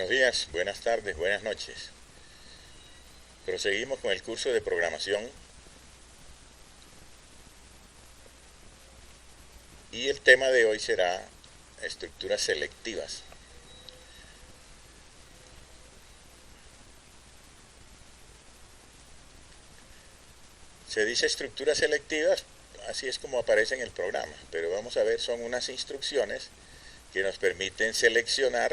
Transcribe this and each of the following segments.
Buenos días, buenas tardes, buenas noches. Proseguimos con el curso de programación y el tema de hoy será estructuras selectivas. Se dice estructuras selectivas, así es como aparece en el programa, pero vamos a ver, son unas instrucciones que nos permiten seleccionar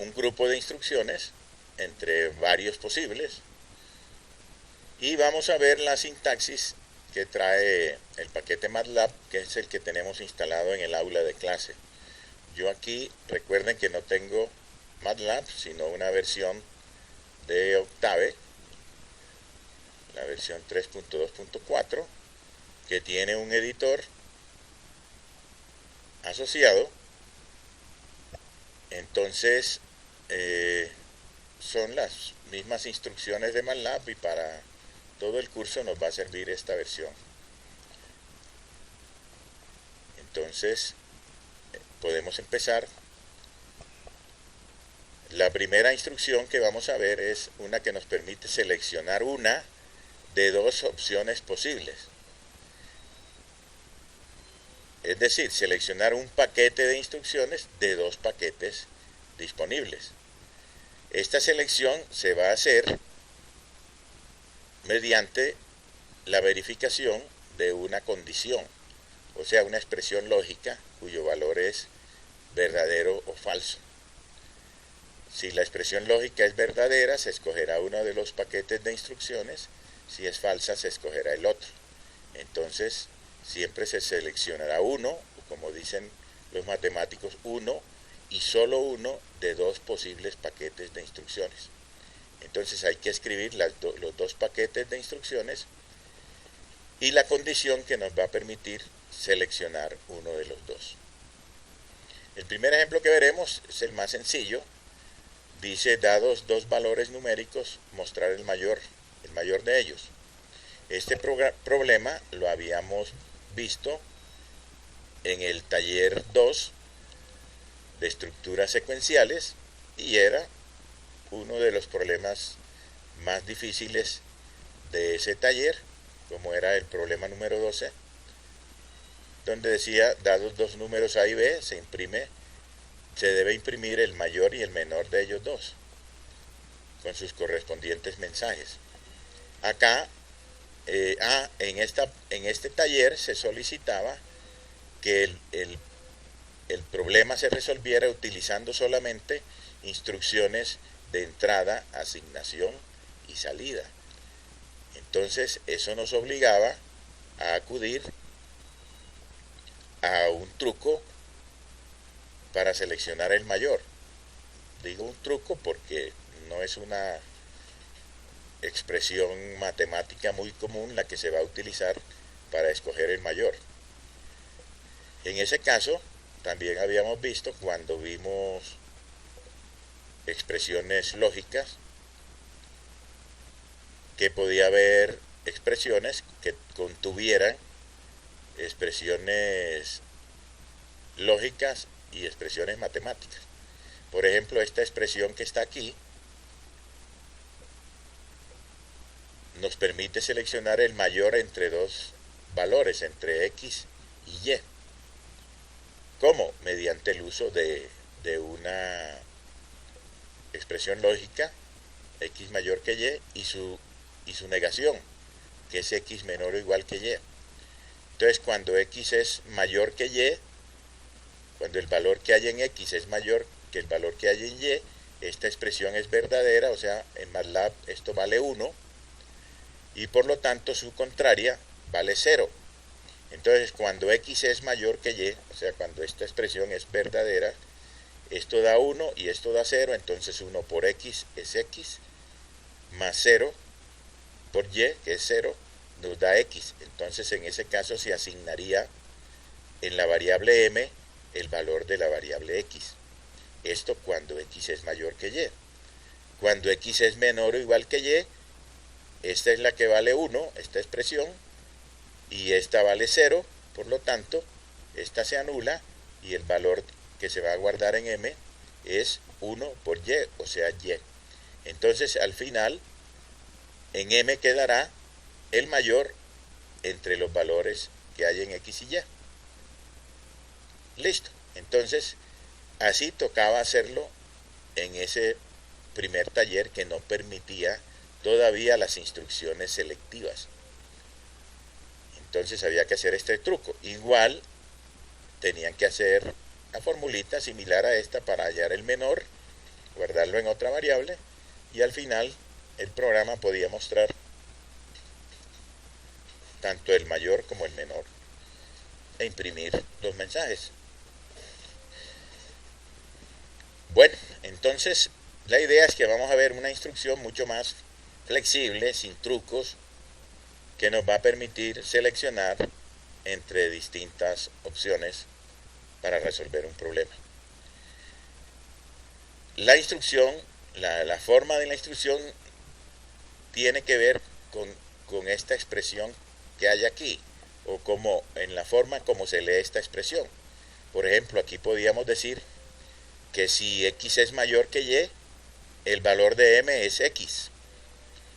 un grupo de instrucciones entre varios posibles y vamos a ver la sintaxis que trae el paquete MATLAB, que es el que tenemos instalado en el aula de clase. Yo aquí recuerden que no tengo MATLAB, sino una versión de Octave, la versión 3.2.4, que tiene un editor asociado. Entonces son las mismas instrucciones de MATLAB y para todo el curso nos va a servir esta versión. Entonces podemos empezar. La primera instrucción que vamos a ver es una que nos permite seleccionar una de dos opciones posibles. Es decir, seleccionar un paquete de instrucciones de dos paquetes disponibles. Esta selección se va a hacer mediante la verificación de una condición, o sea, una expresión lógica cuyo valor es verdadero o falso. Si la expresión lógica es verdadera, se escogerá uno de los paquetes de instrucciones. Si es falsa, se escogerá el otro. Entonces, siempre se seleccionará uno, o como dicen los matemáticos, uno y solo uno de dos posibles paquetes de instrucciones. Entonces hay que escribir los dos paquetes de instrucciones y la condición que nos va a permitir seleccionar uno de los dos. El primer ejemplo que veremos es el más sencillo. Dice, dados dos valores numéricos, mostrar el mayor de ellos. Este problema lo habíamos visto en el taller 2 de estructuras secuenciales y era uno de los problemas más difíciles de ese taller, como era el problema número 12, donde decía, dados dos números A y B, se debe imprimir el mayor y el menor de ellos dos, con sus correspondientes mensajes. Acá, en este taller se solicitaba que el problema se resolviera utilizando solamente instrucciones de entrada, asignación y salida. Entonces, eso nos obligaba a acudir a un truco para seleccionar el mayor. Digo un truco porque no es una expresión matemática muy común la que se va a utilizar para escoger el mayor. En ese caso, también habíamos visto cuando vimos expresiones lógicas que podía haber expresiones que contuvieran expresiones lógicas y expresiones matemáticas. Por ejemplo, esta expresión que está aquí nos permite seleccionar el mayor entre dos valores, entre X y Y. ¿Cómo? Mediante el uso de una expresión lógica, X mayor que Y su negación, que es X menor o igual que Y. Entonces, cuando X es mayor que Y, cuando el valor que hay en X es mayor que el valor que hay en Y, esta expresión es verdadera, o sea, en MATLAB esto vale 1, y por lo tanto su contraria vale 0. Entonces, cuando X es mayor que Y, o sea, cuando esta expresión es verdadera, esto da 1 y esto da 0, entonces 1 por X es X, más 0 por Y, que es 0, nos da X. Entonces, en ese caso se asignaría en la variable M el valor de la variable X. Esto cuando X es mayor que Y. Cuando X es menor o igual que Y, esta es la que vale 1, esta expresión, y esta vale 0, por lo tanto, esta se anula y el valor que se va a guardar en M es 1 por y, o sea, y. Entonces, al final, en m quedará el mayor entre los valores que hay en x y y. Listo. Entonces, así tocaba hacerlo en ese primer taller que no permitía todavía las instrucciones selectivas. Entonces había que hacer este truco. Igual tenían que hacer una formulita similar a esta para hallar el menor, guardarlo en otra variable, y al final el programa podía mostrar tanto el mayor como el menor e imprimir los mensajes. Bueno, entonces la idea es que vamos a ver una instrucción mucho más flexible, sin trucos, que nos va a permitir seleccionar entre distintas opciones para resolver un problema. La instrucción, la forma de la instrucción tiene que ver con esta expresión que hay aquí, o como en la forma como se lee esta expresión. Por ejemplo, aquí podríamos decir que si x es mayor que y, el valor de m es x.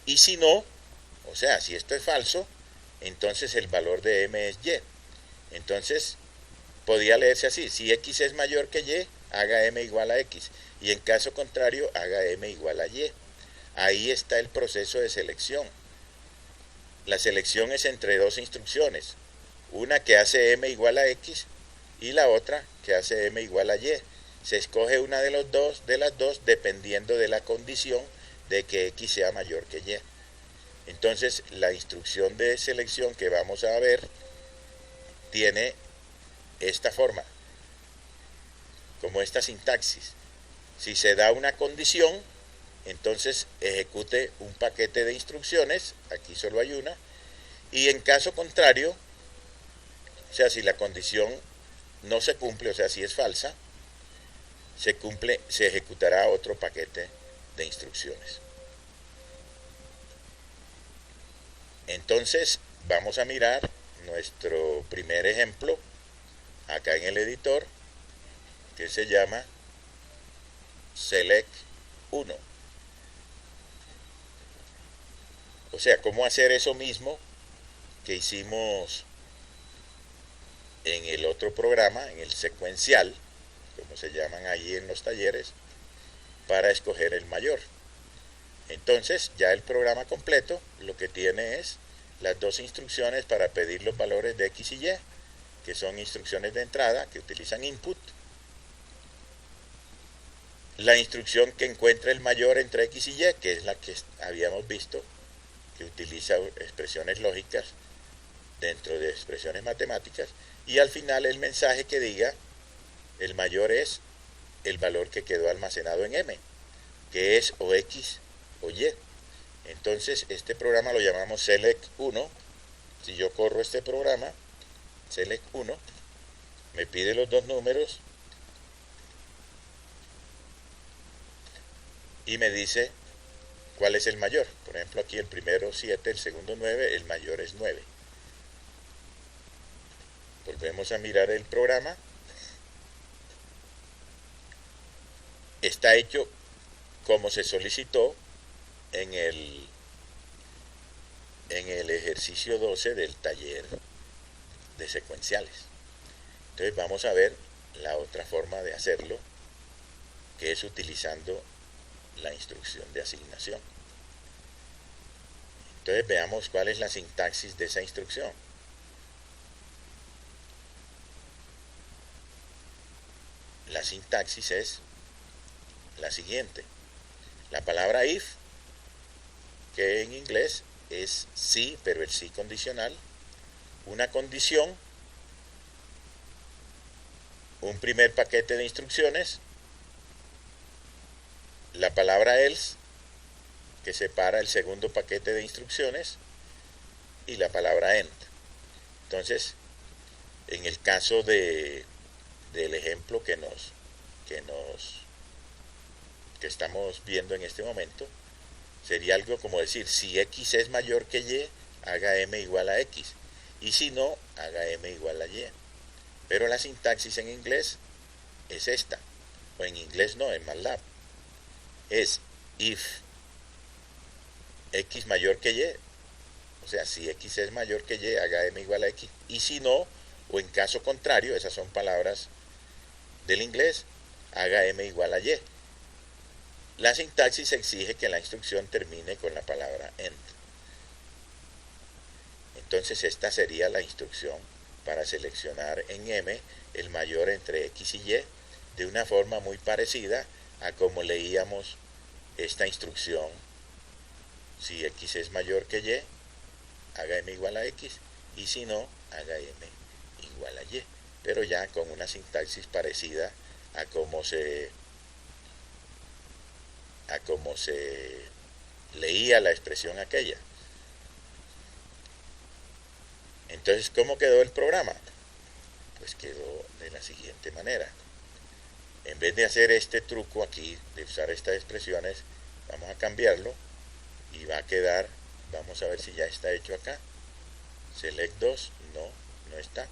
Y si no, o sea, si esto es falso, entonces el valor de m es y. Entonces, podría leerse así: si x es mayor que y, haga m igual a x. Y en caso contrario, haga m igual a y. Ahí está el proceso de selección. La selección es entre dos instrucciones. Una que hace m igual a x y la otra que hace m igual a y. Se escoge una de las dos dependiendo de la condición de que x sea mayor que y. Entonces, la instrucción de selección que vamos a ver tiene esta forma, como esta sintaxis. Si se da una condición, entonces ejecute un paquete de instrucciones, aquí solo hay una, y en caso contrario, o sea, si la condición no se cumple, o sea, si es falsa, se ejecutará otro paquete de instrucciones. Entonces, vamos a mirar nuestro primer ejemplo acá en el editor, que se llama select 1. O sea, cómo hacer eso mismo que hicimos en el otro programa, en el secuencial, como se llaman ahí en los talleres, para escoger el mayor. Entonces, ya el programa completo lo que tiene es las dos instrucciones para pedir los valores de x y y, que son instrucciones de entrada que utilizan input. La instrucción que encuentra el mayor entre x y y, que es la que habíamos visto, que utiliza expresiones lógicas dentro de expresiones matemáticas, y al final el mensaje que diga el mayor es el valor que quedó almacenado en m, que es o x o y. Entonces este programa lo llamamos select 1. Si yo corro este programa, select 1, me pide los dos números y me dice cuál es el mayor. Por ejemplo, aquí el primero 7, el segundo 9, el mayor es 9. Volvemos a mirar el programa. Está hecho como se solicitó en el ejercicio 12 del taller de secuenciales. Entonces vamos a ver la otra forma de hacerlo, que es utilizando la instrucción de asignación. Entonces veamos cuál es la sintaxis de esa instrucción. La sintaxis es la siguiente. La palabra if, que en inglés es sí, pero el sí condicional, una condición, un primer paquete de instrucciones, la palabra else, que separa el segundo paquete de instrucciones, y la palabra end. Entonces, en el caso del ejemplo que estamos viendo en este momento, sería algo como decir: si x es mayor que y, haga m igual a x, y si no, haga m igual a y. Pero la sintaxis en inglés es esta. o en inglés no, en MATLAB, es if x mayor que y, o sea, si x es mayor que y, haga m igual a x, y si no, o en caso contrario, esas son palabras del inglés, haga m igual a y. La sintaxis exige que la instrucción termine con la palabra end. Entonces esta sería la instrucción para seleccionar en m el mayor entre x y y, de una forma muy parecida a como leíamos esta instrucción: si x es mayor que y, haga m igual a x, y si no, haga m igual a y, pero ya con una sintaxis parecida a como se leía la expresión aquella. Entonces, ¿cómo quedó el programa? Pues quedó de la siguiente manera. En vez de hacer este truco aquí, de usar estas expresiones, vamos a cambiarlo y va a quedar, vamos a ver si ya está hecho acá. Select 2, no está.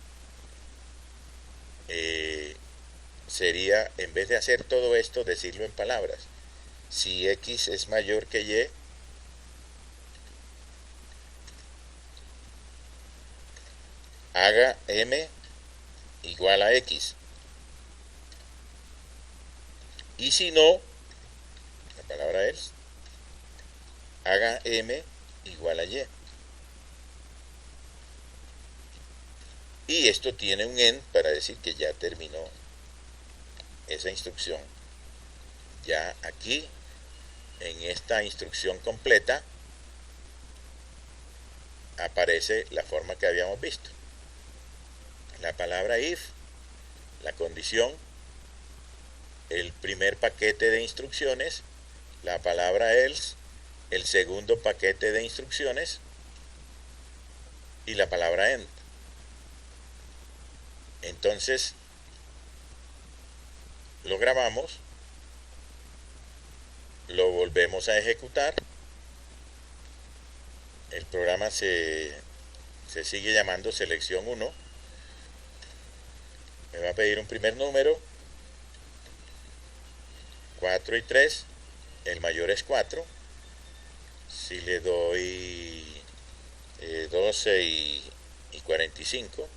Sería, en vez de hacer todo esto, decirlo en palabras. Si x es mayor que y, haga m igual a x. Y si no, la palabra else, haga m igual a y. Y esto tiene un end para decir que ya terminó esa instrucción. Ya aquí, en esta instrucción completa, aparece la forma que habíamos visto. La palabra if, la condición, el primer paquete de instrucciones, la palabra else, el segundo paquete de instrucciones y la palabra end. Entonces lo grabamos, lo volvemos a ejecutar, el programa se sigue llamando selección 1, me va a pedir un primer número, 4 y 3, el mayor es 4, si le doy 12 y 45,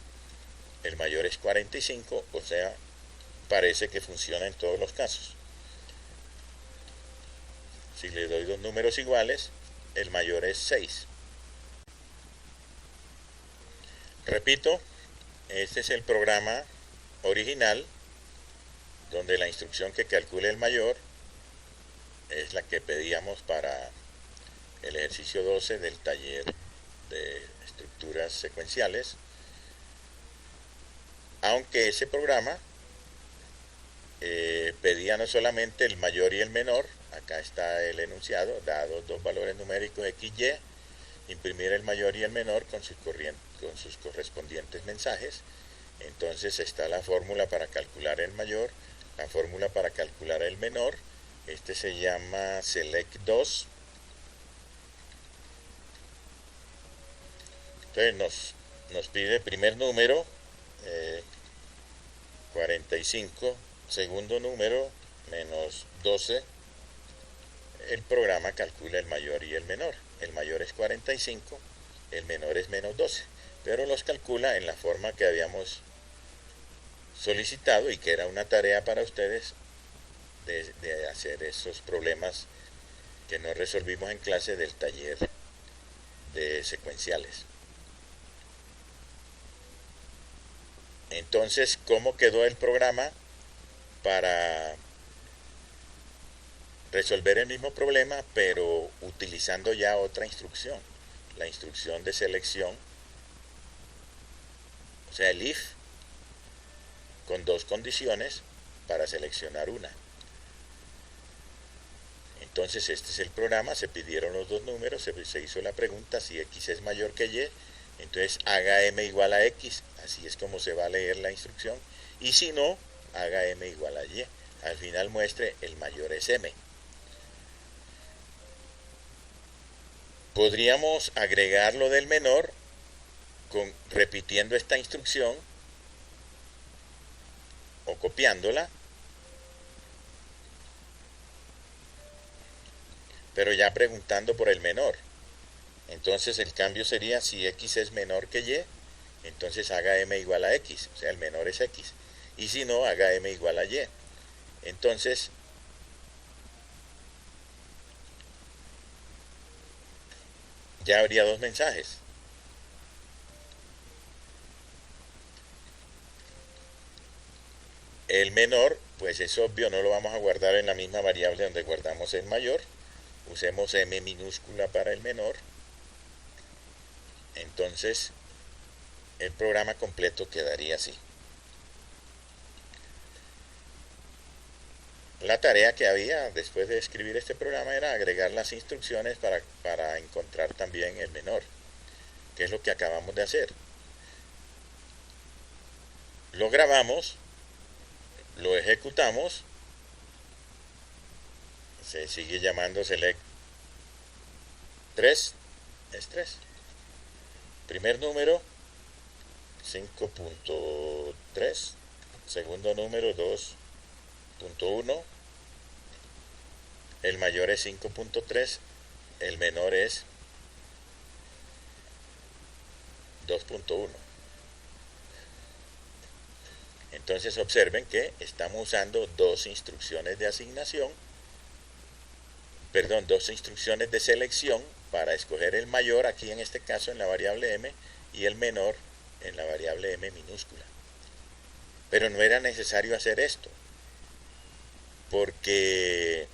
el mayor es 45, o sea, parece que funciona en todos los casos. Si le doy dos números iguales, el mayor es 6. Repito, este es el programa original, donde la instrucción que calcule el mayor es la que pedíamos para el ejercicio 12 del taller de estructuras secuenciales, aunque ese programa pedía no solamente el mayor y el menor, acá está el enunciado, dados dos valores numéricos x y, imprimir el mayor y el menor con sus correspondientes mensajes. Entonces está la fórmula para calcular el mayor, la fórmula para calcular el menor. Este se llama select 2. Entonces nos pide primer número, 45, segundo número, menos 12. El programa calcula el mayor y el menor. El mayor es 45, el menor es menos 12, pero los calcula en la forma que habíamos solicitado y que era una tarea para ustedes de hacer esos problemas que no resolvimos en clase del taller de secuenciales. Entonces, ¿cómo quedó el programa para resolver el mismo problema, pero utilizando ya otra instrucción, la instrucción de selección, o sea, el if, con dos condiciones para seleccionar una? Entonces este es el programa, se pidieron los dos números, se hizo la pregunta si x es mayor que y, entonces haga m igual a x, así es como se va a leer la instrucción, y si no, haga m igual a y, al final muestre el mayor es m. Podríamos agregar lo del menor repitiendo esta instrucción o copiándola pero ya preguntando por el menor. Entonces el cambio sería, si x es menor que y, entonces haga m igual a x, o sea, el menor es x. Y si no, haga m igual a y. Entonces, ya habría dos mensajes. El menor, pues es obvio, no lo vamos a guardar en la misma variable donde guardamos el mayor. Usemos m minúscula para el menor. Entonces, el programa completo quedaría así. La tarea que había después de escribir este programa era agregar las instrucciones para encontrar también el menor, que es lo que acabamos de hacer. Lo grabamos, lo ejecutamos, se sigue llamando select 3, es 3. Primer número 5.3, segundo número 2.1, el mayor es 5.3, el menor es 2.1. Entonces observen que estamos usando dos instrucciones de asignación, dos instrucciones de selección para escoger el mayor, aquí en este caso en la variable m, y el menor en la variable m minúscula. Pero no era necesario hacer esto, porque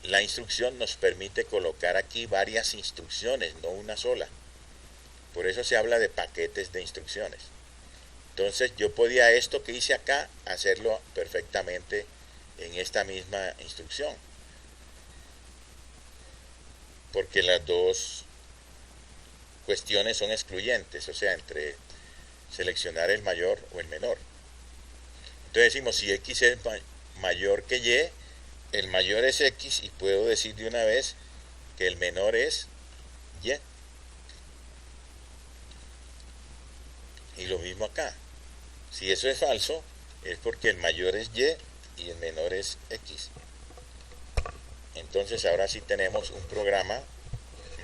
la instrucción nos permite colocar aquí varias instrucciones, no una sola. Por eso se habla de paquetes de instrucciones. Entonces yo podía esto que hice acá hacerlo perfectamente en esta misma instrucción, porque las dos cuestiones son excluyentes, o sea, entre seleccionar el mayor o el menor. Entonces decimos, si x es mayor que y, el mayor es x, y puedo decir de una vez que el menor es y. Y lo mismo acá. Si eso es falso, es porque el mayor es y y el menor es x. Entonces ahora sí tenemos un programa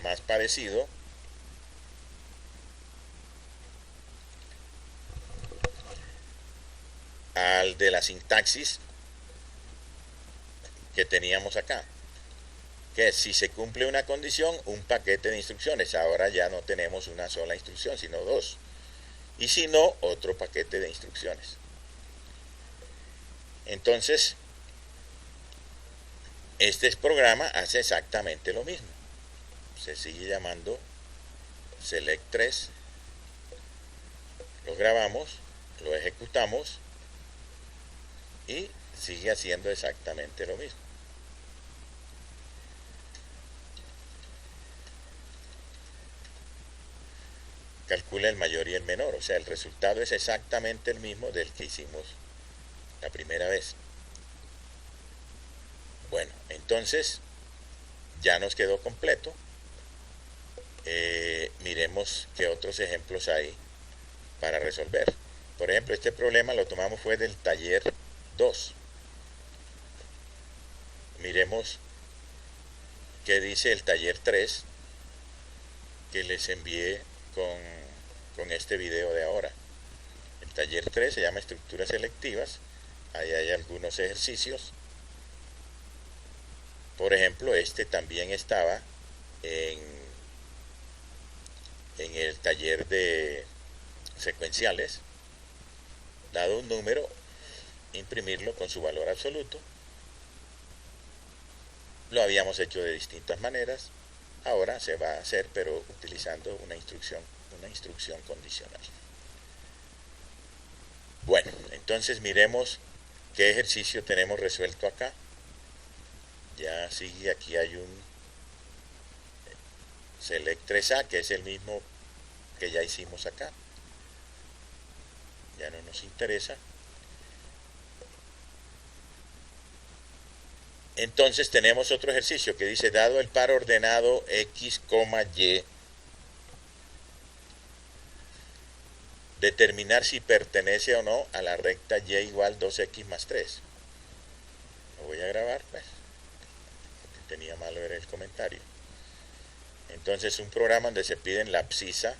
más parecido al de la sintaxis que teníamos acá, que es, si se cumple una condición, un paquete de instrucciones. Ahora ya no tenemos una sola instrucción, sino dos. Y si no, otro paquete de instrucciones. Entonces, este programa hace exactamente lo mismo. Se sigue llamando select 3, lo grabamos, lo ejecutamos y sigue haciendo exactamente lo mismo. Calcula el mayor y el menor, o sea, el resultado es exactamente el mismo del que hicimos la primera vez. Bueno, entonces ya nos quedó completo. Miremos qué otros ejemplos hay para resolver. Por ejemplo, este problema lo tomamos fue del taller 2. Miremos qué dice el taller 3 que les envié con este video de ahora. El taller 3 se llama estructuras selectivas. Ahí hay algunos ejercicios. Por ejemplo, este también estaba en el taller de secuenciales. Dado un número, imprimirlo con su valor absoluto. Lo habíamos hecho de distintas maneras. Ahora se va a hacer, pero utilizando una instrucción condicional. Bueno, entonces miremos qué ejercicio tenemos resuelto acá. Ya sigue, aquí hay un select 3A, que es el mismo que ya hicimos acá. Ya no nos interesa. Entonces tenemos otro ejercicio que dice, dado el par ordenado x, y, determinar si pertenece o no a la recta y igual 2x más 3. Lo voy a grabar, pues. tenía mal ver el comentario. Entonces un programa donde se piden la abscisa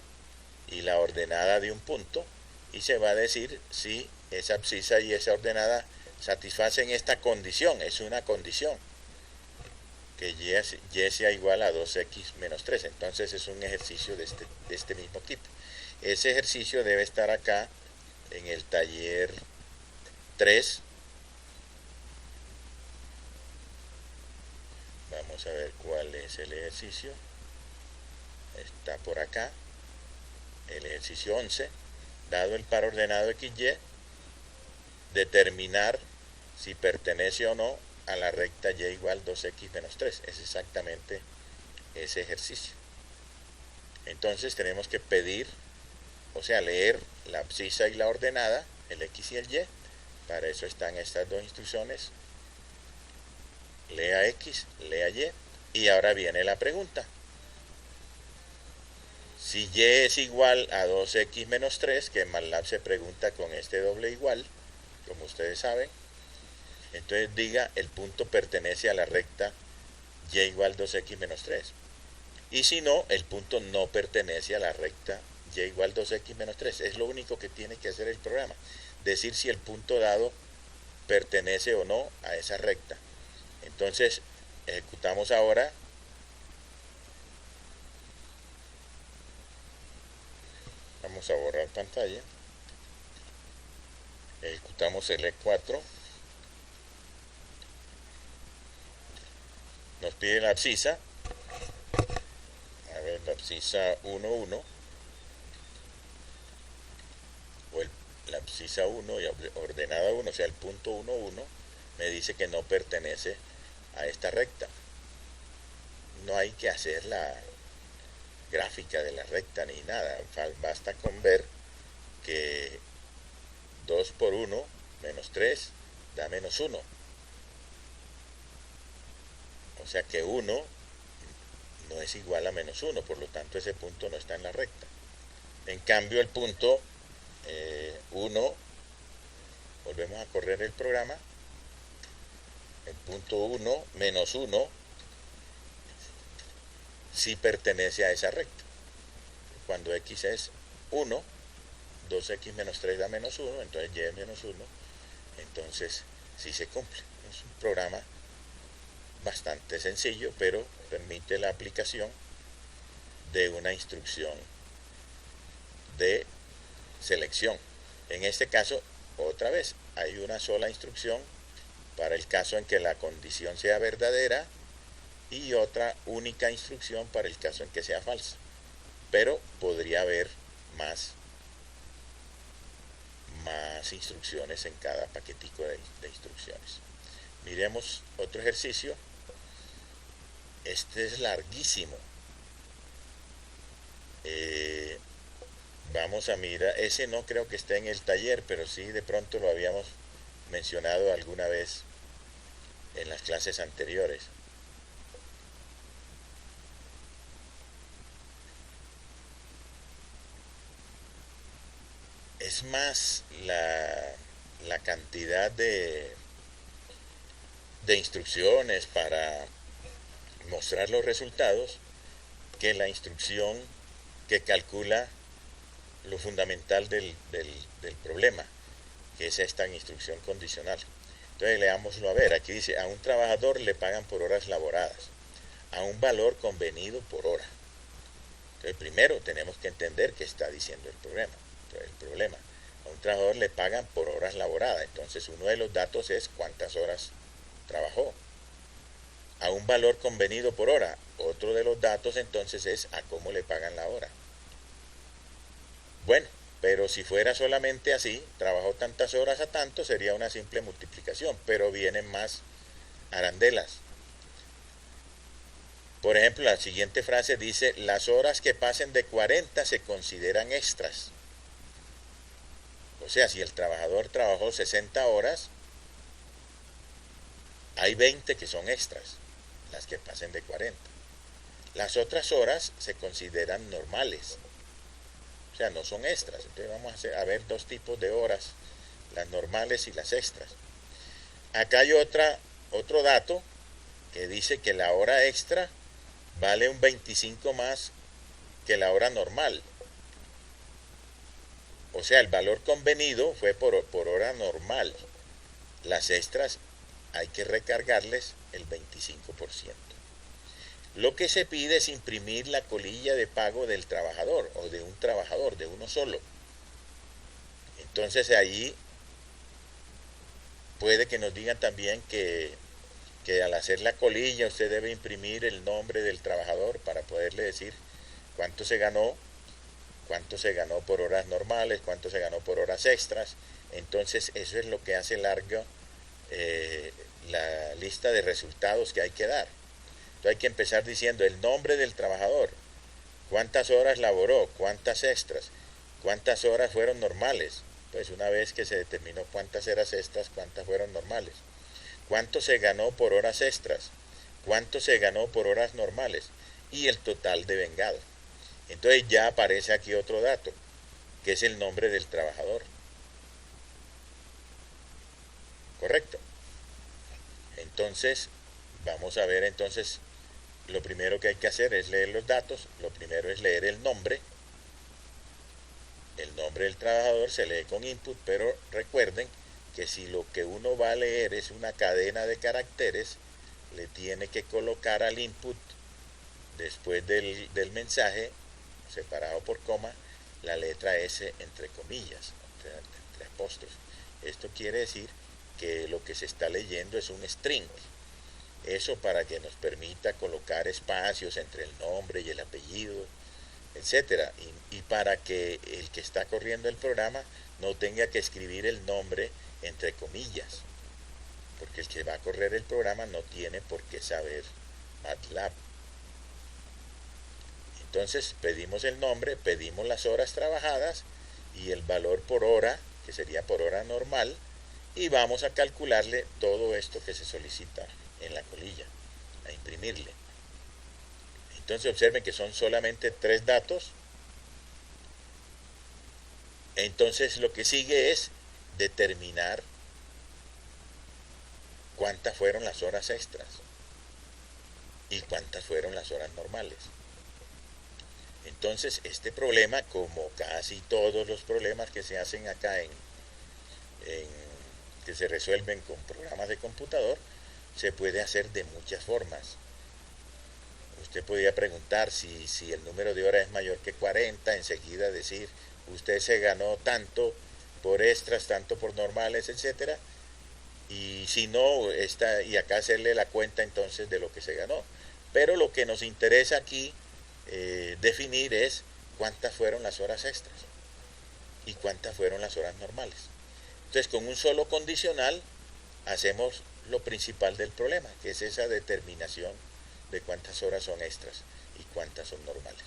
y la ordenada de un punto y se va a decir si esa abscisa y esa ordenada satisfacen esta condición. Es una condición que y sea igual a 2x menos 3. Entonces es un ejercicio de este mismo tipo. Ese ejercicio debe estar acá en el taller 3. Vamos a ver cuál es el ejercicio. Está por acá. El ejercicio 11. Dado el par ordenado XY, determinar si pertenece o no a la recta y igual 2x menos 3. Es exactamente ese ejercicio. Entonces tenemos que pedir, o sea, leer la abscisa y la ordenada, el x y el y. Para eso están estas dos instrucciones. Lea x, lea y. Y ahora viene la pregunta. Si y es igual a 2x menos 3, que MATLAB se pregunta con este doble igual, como ustedes saben, entonces diga el punto pertenece a la recta y igual 2x menos 3. Y si no, el punto no pertenece a la recta y igual 2x menos 3. Es lo único que tiene que hacer el programa. Decir si el punto dado pertenece o no a esa recta. Entonces, ejecutamos ahora. Vamos a borrar pantalla. Ejecutamos el E4. Nos pide la abscisa. A ver, la abscisa 1,1. O la abscisa 1 y ordenada 1, o sea, el punto 1,1, me dice que no pertenece a esta recta. No hay que hacer la gráfica de la recta ni nada. Basta con ver que 2 por 1 menos 3 da menos 1. O sea que 1 no es igual a menos 1, por lo tanto ese punto no está en la recta. En cambio el punto 1, volvemos a correr el programa, el punto 1 menos 1 sí pertenece a esa recta. Cuando x es 1, 2x menos 3 da menos 1, entonces y es menos 1, entonces sí se cumple. Es un programa bastante sencillo, pero permite la aplicación de una instrucción de selección. En este caso, otra vez, hay una sola instrucción para el caso en que la condición sea verdadera y otra única instrucción para el caso en que sea falsa. Pero podría haber más instrucciones en cada paquetico de instrucciones. Miremos otro ejercicio. Este es larguísimo. Vamos a mirar, ese no creo que esté en el taller, pero sí de pronto lo habíamos mencionado alguna vez en las clases anteriores. Es más la cantidad de instrucciones para mostrar los resultados que la instrucción que calcula lo fundamental del problema, que es esta instrucción condicional. Entonces leámoslo a ver. Aquí dice: a un trabajador le pagan por horas laboradas, a un valor convenido por hora. Entonces primero tenemos que entender qué está diciendo el problema. A un trabajador le pagan por horas laboradas. Entonces uno de los datos es cuántas horas trabajó. A un valor convenido por hora. Otro de los datos entonces es a cómo le pagan la hora. Bueno, pero si fuera solamente así, trabajó tantas horas a tanto, sería una simple multiplicación, pero vienen más arandelas. Por ejemplo, la siguiente frase dice: las horas que pasen de 40 se consideran extras. O sea, si el trabajador trabajó 60 horas, hay 20 que son extras, las que pasen de 40. Las otras horas se consideran normales, o sea, no son extras. Entonces vamos a ver dos tipos de horas, las normales y las extras. Acá hay otro dato que dice que la hora extra vale un 25 más que la hora normal. O sea, el valor convenido fue por hora normal. Las extras hay que recargarles el 25%. Lo que se pide es imprimir la colilla de pago del trabajador o de un trabajador, de uno solo. Entonces ahí puede que nos digan también que al hacer la colilla usted debe imprimir el nombre del trabajador para poderle decir cuánto se ganó por horas normales, cuánto se ganó por horas extras. Entonces eso es lo que hace largo la lista de resultados que hay que dar. Entonces hay que empezar diciendo el nombre del trabajador, cuántas horas laboró, cuántas extras, cuántas horas fueron normales. Pues una vez que se determinó cuántas eran extras, cuántas fueron normales, cuánto se ganó por horas extras, cuánto se ganó por horas normales y el total de vengado. Entonces ya aparece aquí otro dato, que es el nombre del trabajador. ¿Correcto? Entonces, vamos a ver entonces, lo primero que hay que hacer es leer los datos, lo primero es leer el nombre del trabajador se lee con input, pero recuerden que si lo que uno va a leer es una cadena de caracteres, le tiene que colocar al input, después del mensaje, separado por coma, la letra S entre comillas, entre apóstrofes. Esto quiere decir que lo que se está leyendo es un string. Eso para que nos permita colocar espacios entre el nombre y el apellido, etcétera, y para que el que está corriendo el programa no tenga que escribir el nombre entre comillas, porque el que va a correr el programa no tiene por qué saber MATLAB. Entonces pedimos el nombre, pedimos las horas trabajadas y el valor por hora, que sería por hora normal, y vamos a calcularle todo esto que se solicita en la colilla, a imprimirle. Entonces observen que son solamente 3 datos. Entonces lo que sigue es determinar cuántas fueron las horas extras y cuántas fueron las horas normales. Entonces este problema, como casi todos los problemas que se hacen acá que se resuelven con programas de computador, se puede hacer de muchas formas. Usted podría preguntar si el número de horas es mayor que 40, enseguida decir usted se ganó tanto por extras, tanto por normales, etcétera, y si no, y acá hacerle la cuenta entonces de lo que se ganó. Pero lo que nos interesa aquí definir es cuántas fueron las horas extras y cuántas fueron las horas normales. Entonces con un solo condicional hacemos lo principal del problema, que es esa determinación de cuántas horas son extras y cuántas son normales.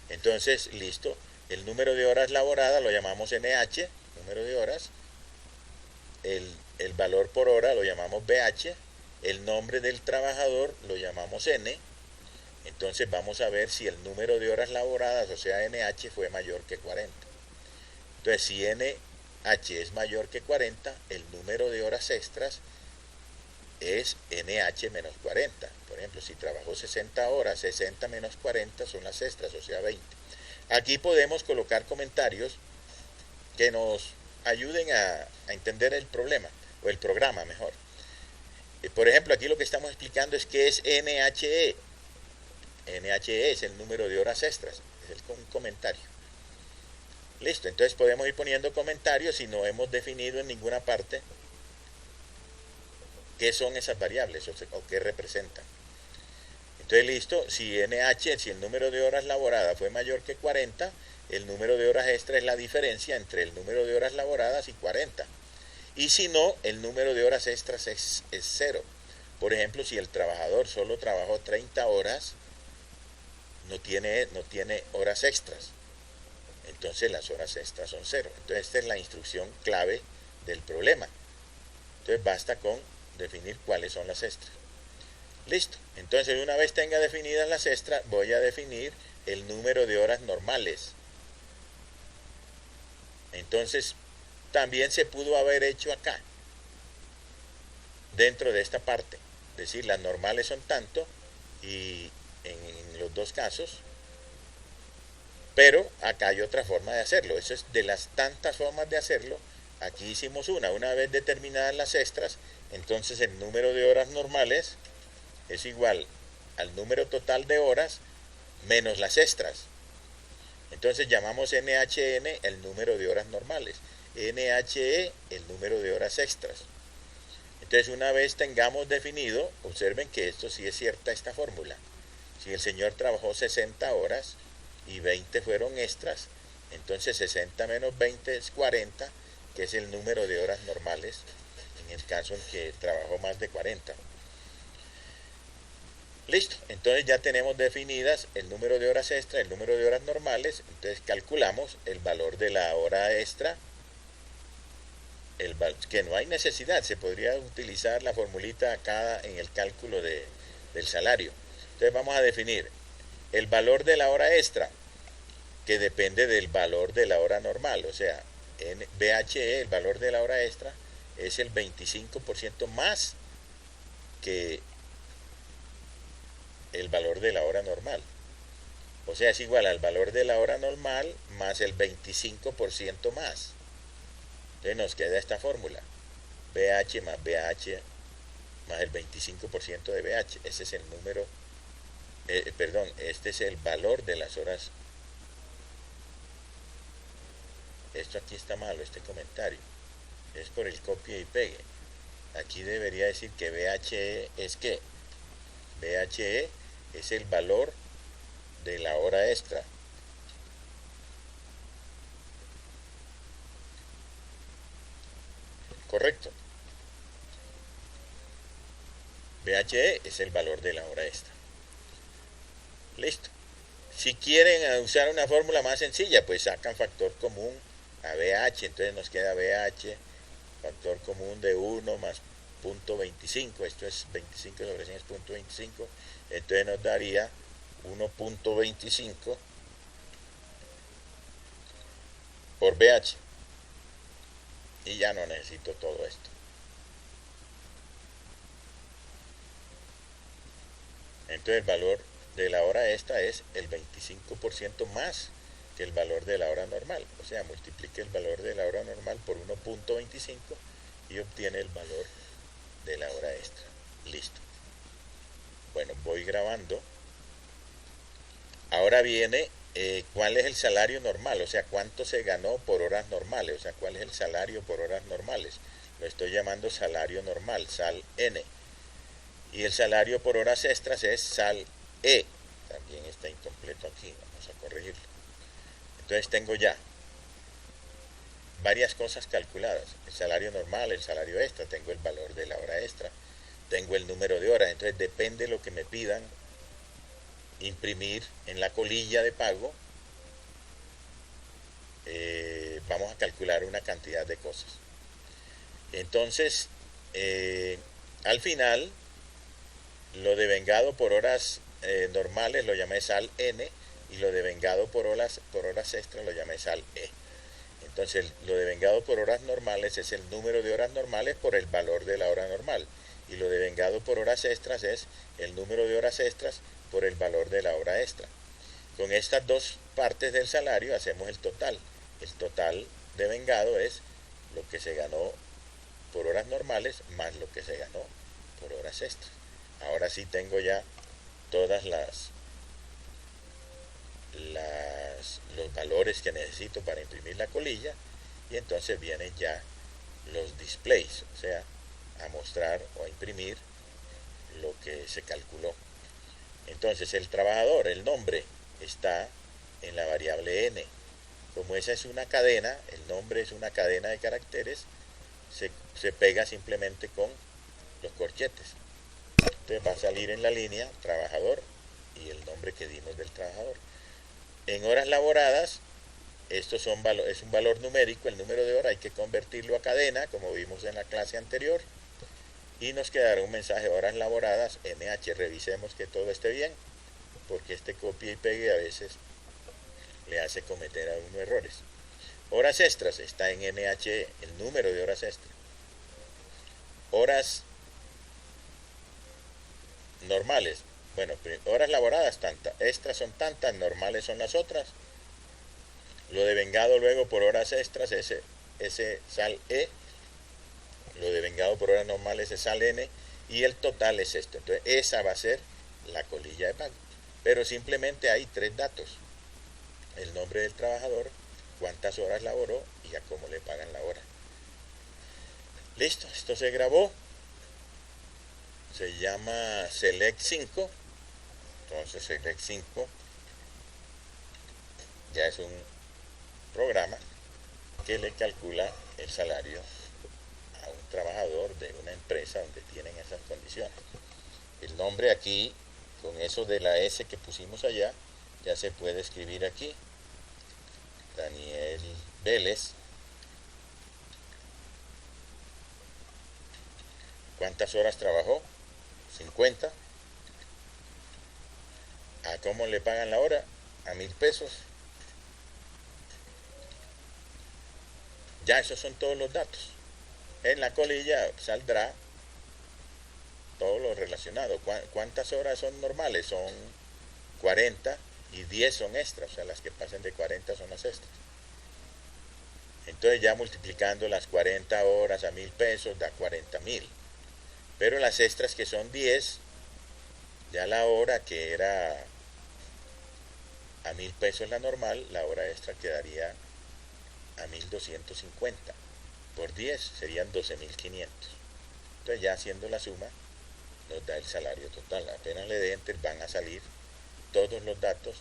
Entonces, listo, el número de horas laboradas lo llamamos NH, número de horas, el valor por hora lo llamamos BH, el nombre del trabajador lo llamamos N. Entonces vamos a ver si el número de horas laboradas, o sea NH, fue mayor que 40. Entonces si NH es mayor que 40, el número de horas extras es NH menos 40. Por ejemplo, si trabajó 60 horas, 60 menos 40 son las extras, o sea 20. Aquí podemos colocar comentarios que nos ayuden a entender el problema, o el programa mejor. Por ejemplo, aquí lo que estamos explicando es qué es NHE. NHE es el número de horas extras, es un comentario. Listo, entonces podemos ir poniendo comentarios si no hemos definido en ninguna parte qué son esas variables o qué representan. Entonces listo, si NH, si el número de horas laboradas fue mayor que 40, el número de horas extra es la diferencia entre el número de horas laboradas y 40. Y si no, el número de horas extras es 0. Por ejemplo, si el trabajador solo trabajó 30 horas, no tiene horas extras. Entonces las horas extras son 0. Entonces esta es la instrucción clave del problema. Entonces basta con definir cuáles son las extras. Listo. Entonces una vez tenga definidas las extras, voy a definir el número de horas normales. Entonces también se pudo haber hecho acá, dentro de esta parte. decir las normales son tanto, y en los dos casos, pero acá hay otra forma de hacerlo. Eso es de las tantas formas de hacerlo. Aquí hicimos una vez determinadas las extras, entonces el número de horas normales es igual al número total de horas menos las extras. Entonces llamamos NHN el número de horas normales, NHE el número de horas extras. Entonces una vez tengamos definido, observen que esto sí es cierta esta fórmula. Si el señor trabajó 60 horas y 20 fueron extras, entonces 60 menos 20 es 40, que es el número de horas normales, en el caso en que trabajó más de 40. Listo, entonces ya tenemos definidas el número de horas extra, el número de horas normales, entonces calculamos el valor de la hora extra, que no hay necesidad, se podría utilizar la formulita acá en el cálculo del salario. Entonces vamos a definir el valor de la hora extra, que depende del valor de la hora normal, o sea, en BHE el valor de la hora extra es el 25% más que el valor de la hora normal. O sea, es igual al valor de la hora normal más el 25% más. Entonces nos queda esta fórmula. BH más BH más el 25% de BH. Ese es el número, este es el valor de las horas. Esto aquí está malo, este comentario. Es por el copia y pegue. Aquí debería decir que BHE es que BHE es el valor de la hora extra. Correcto. BHE es el valor de la hora extra. Listo. Si quieren usar una fórmula más sencilla, pues sacan factor común a BH, entonces nos queda BH, factor común de 1 más 0.25, esto es 25 sobre 100 es 0.25, entonces nos daría 1.25 por BH. Y ya no necesito todo esto. Entonces el valor de la hora extra es el 25% más que el valor de la hora normal. O sea, multiplique el valor de la hora normal por 1.25 y obtiene el valor de la hora extra. Listo. Bueno, voy grabando. Ahora viene cuál es el salario normal, o sea, cuánto se ganó por horas normales, o sea, cuál es el salario por horas normales. Lo estoy llamando salario normal, sal N. Y el salario por horas extras es sal E. También está incompleto aquí, vamos a corregirlo. Entonces tengo ya varias cosas calculadas. El salario normal, el salario extra, tengo el valor de la hora extra, tengo el número de horas. Entonces depende de lo que me pidan imprimir en la colilla de pago, vamos a calcular una cantidad de cosas. Entonces, al final, lo de vengado por horas normales lo llamé sal N, y lo de vengado por horas extras lo llamé sal E. Entonces, lo de vengado por horas normales es el número de horas normales por el valor de la hora normal, y lo de vengado por horas extras es el número de horas extras por el valor de la hora extra. Con estas dos partes del salario hacemos el total. El total de vengado es lo que se ganó por horas normales más lo que se ganó por horas extras. Ahora sí tengo ya todas los valores que necesito para imprimir la colilla, y entonces vienen ya los displays, o sea, a mostrar o a imprimir lo que se calculó. Entonces el trabajador, el nombre, está en la variable n. Como esa es una cadena, el nombre es una cadena de caracteres, se pega simplemente con los corchetes. Entonces va a salir en la línea trabajador y el nombre que dimos del trabajador. En horas laboradas, esto es un valor numérico, el número de horas hay que convertirlo a cadena, como vimos en la clase anterior, y nos quedará un mensaje: horas laboradas, NH. Revisemos que todo esté bien, porque este copia y pegue a veces le hace cometer a uno errores. Horas extras está en NHE, el número de horas extras. Horas normales. Bueno, horas laboradas tantas, extras son tantas, normales son las otras. Lo devengado luego por horas extras, ese sal E. Lo devengado por horas normales es sal N. Y el total es esto. Entonces esa va a ser la colilla de pago. Pero simplemente hay tres datos. El nombre del trabajador, cuántas horas laboró y a cómo le pagan la hora. Listo, esto se grabó. Se llama Select 5. Entonces Select 5 ya es un programa que le calcula el salario a un trabajador de una empresa donde tienen esas condiciones. El nombre aquí, con eso de la S que pusimos allá, ya se puede escribir aquí. Daniel Vélez. ¿Cuántas horas trabajó? 50. ¿A cómo le pagan la hora? A 1,000 pesos. Ya esos son todos los datos. En la colilla saldrá todo lo relacionado. ¿Cuántas horas son normales? Son 40 y 10 son extras. O sea, las que pasen de 40 son las extras. Entonces ya multiplicando las 40 horas a 1,000 pesos da 40,000. Pero las extras que son 10, ya la hora que era a 1,000 pesos la normal, la hora extra quedaría a 1,250. Por 10 serían 12,500. Entonces ya haciendo la suma nos da el salario total. Apenas le dé enter van a salir todos los datos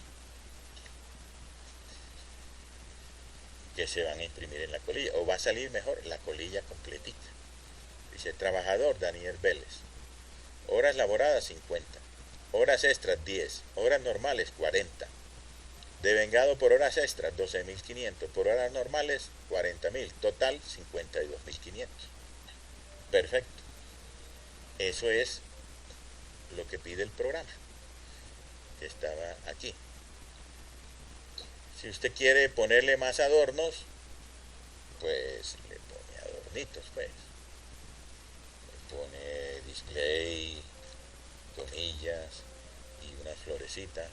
que se van a imprimir en la colilla. O va a salir mejor la colilla completita. Dice trabajador Daniel Vélez. Horas laboradas 50. Horas extras 10. Horas normales 40. Devengado por horas extras 12,500. Por horas normales 40,000. Total 52,500. Perfecto. Eso es lo que pide el programa que estaba aquí. Si usted quiere ponerle más adornos, pues le pone adornitos, pues. Le pone display, comillas y unas florecitas.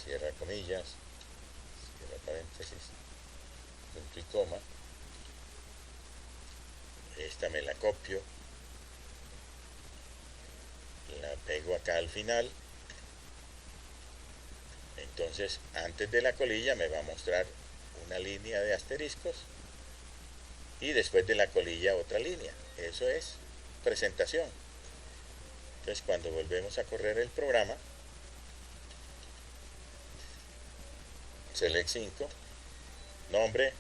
Cierra comillas, cierra paréntesis, punto y coma. Esta me la copio, la pego acá al final. Entonces antes de la colilla me va a mostrar una línea de asteriscos y después de la colilla otra línea. Eso es presentación. Entonces cuando volvemos a correr el programa, Select 5, nombre,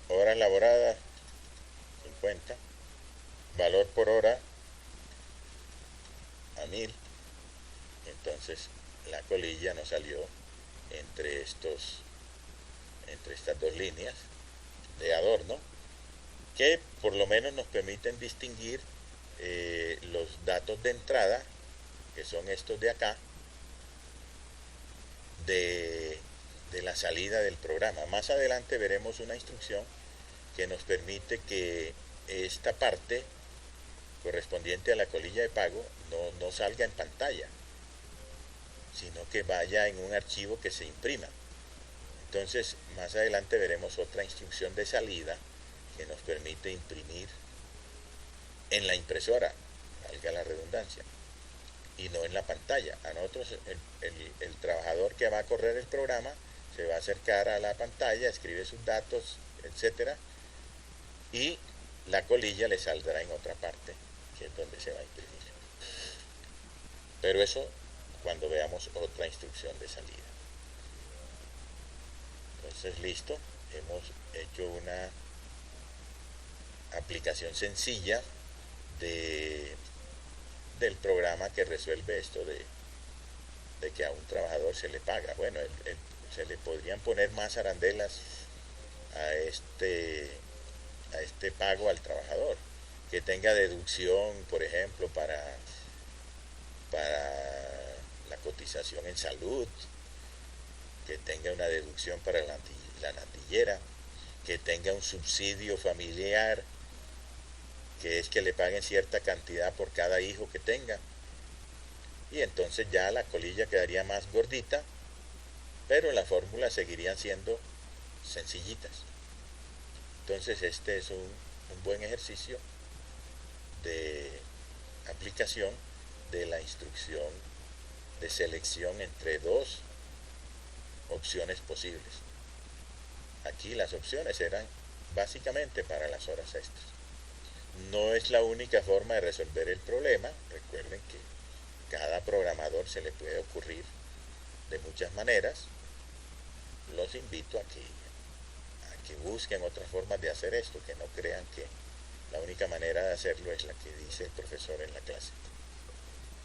horas laboradas 50, valor por hora a 1,000. Entonces la colilla nos salió entre estas dos líneas de adorno que por lo menos nos permiten distinguir los datos de entrada, que son estos de acá, de la salida del programa. Más adelante veremos una instrucción que nos permite que esta parte correspondiente a la colilla de pago no salga en pantalla, sino que vaya en un archivo que se imprima. Entonces más adelante veremos otra instrucción de salida que nos permite imprimir en la impresora, valga la redundancia, y no en la pantalla. A nosotros el trabajador que va a correr el programa se va a acercar a la pantalla, escribe sus datos, etcétera, y la colilla le saldrá en otra parte, que es donde se va a imprimir. Pero eso cuando veamos otra instrucción de salida. Entonces listo, hemos hecho una aplicación sencilla del programa que resuelve esto de que a un trabajador se le paga. Bueno, se le podrían poner más arandelas a este pago al trabajador, que tenga deducción, por ejemplo, para la cotización en salud, que tenga una deducción para la natillera, que tenga un subsidio familiar que es que le paguen cierta cantidad por cada hijo que tenga. Y entonces ya la colilla quedaría más gordita, pero las fórmulas seguirían siendo sencillitas. Entonces este es un buen ejercicio de aplicación de la instrucción de selección entre dos opciones posibles. Aquí las opciones eran básicamente para las horas extras. No es la única forma de resolver el problema. Recuerden que cada programador se le puede ocurrir de muchas maneras. Los invito a que busquen otras formas de hacer esto, que no crean que la única manera de hacerlo es la que dice el profesor en la clase.